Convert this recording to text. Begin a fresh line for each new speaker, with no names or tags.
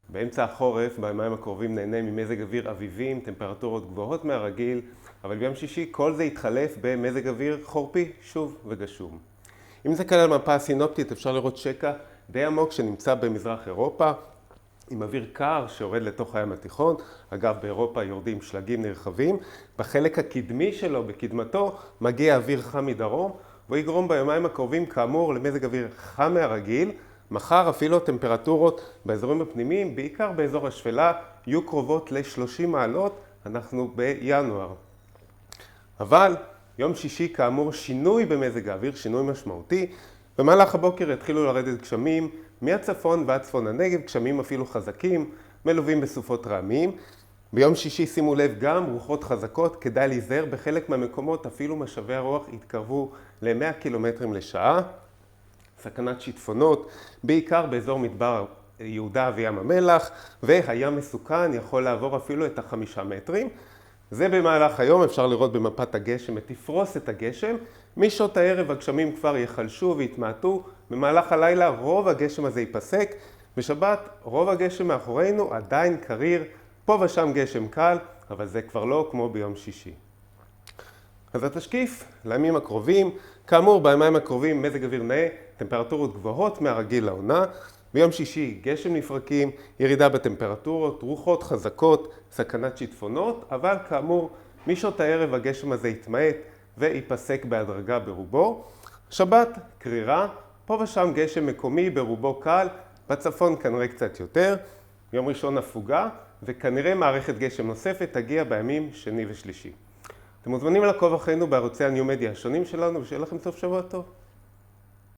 באמצע החורף, ביומיים הקרובים נהנה ממזג אוויר אביבי עם טמפרטורות גבוהות מהרגיל, אבל ביום שישי כל זה יתחלף במזג אוויר חורפי, שוב וגשום. אם נסתכל על המפה הסינופטית, אפשר לראות שקע די עמוק שנמצא במזרח אירופה, עם אוויר קר שיורד לתוך הים התיכון. אגב, באירופה יורדים שלגים נרחבים. בחלק הקדמי שלו, בקדמתו, מגיע אוויר חם מדרום, והוא יגרום ביומיים הקרובים כאמור למזג אוויר חם מהרגיל. מחר אפילו טמפרטורות באזורים הפנימיים, בעיקר באזור השפלה, יהיו קרובות ל-30 מעלות, אנחנו בינואר. אבל יום שישי כאמור שינוי במזג האוויר, שינוי משמעותי. במהלך הבוקר יתחילו לרדת גשמים מהצפון ועד צפון הנגב, גשמים אפילו חזקים, מלווים בסופות רעמים. ביום שישי שימו לב גם רוחות חזקות, כדאי להיזהר בחלק מהמקומות, אפילו משאבי הרוח יתקרבו ל-100 קילומטרים לשעה. סכנת שיטפונות, בעיקר באזור מדבר יהודה וים המלח, והים מסוכן יכול לעבור אפילו את ה5 מטרים. זה במהלך היום, אפשר לראות במפת הגשם את תפרוסת הגשם. משעות הערב הגשמים כבר יחלשו והתמעטו, במהלך הלילה רוב הגשם הזה ייפסק. בשבת רוב הגשם מאחורינו, עדיין קריר, פה ושם גשם קל, אבל זה כבר לא כמו ביום שישי. אז התשקיף לימים הקרובים, כאמור בימים הקרובים מזג אוויר נאה, טמפרטורות גבוהות מהרגיל לעונה. ביום שישי גשם נפרקים, ירידה בטמפרטורות, רוחות חזקות, סכנת שיטפונות, אבל כאמור משעות הערב הגשם הזה יתמעט ויפסק בהדרגה ברובו. שבת קרירה, פה ושם גשם מקומי ברובו קל, בצפון כנראה קצת יותר. יום ראשון הפוגה, וכנראה מערכת גשם נוספת תגיע בימים שני ושלישי. אתם מוזמנים לעקוב אחרינו בערוצי הניו מדיה השונים שלנו, ושיהיה לכם סוף שבוע טוב.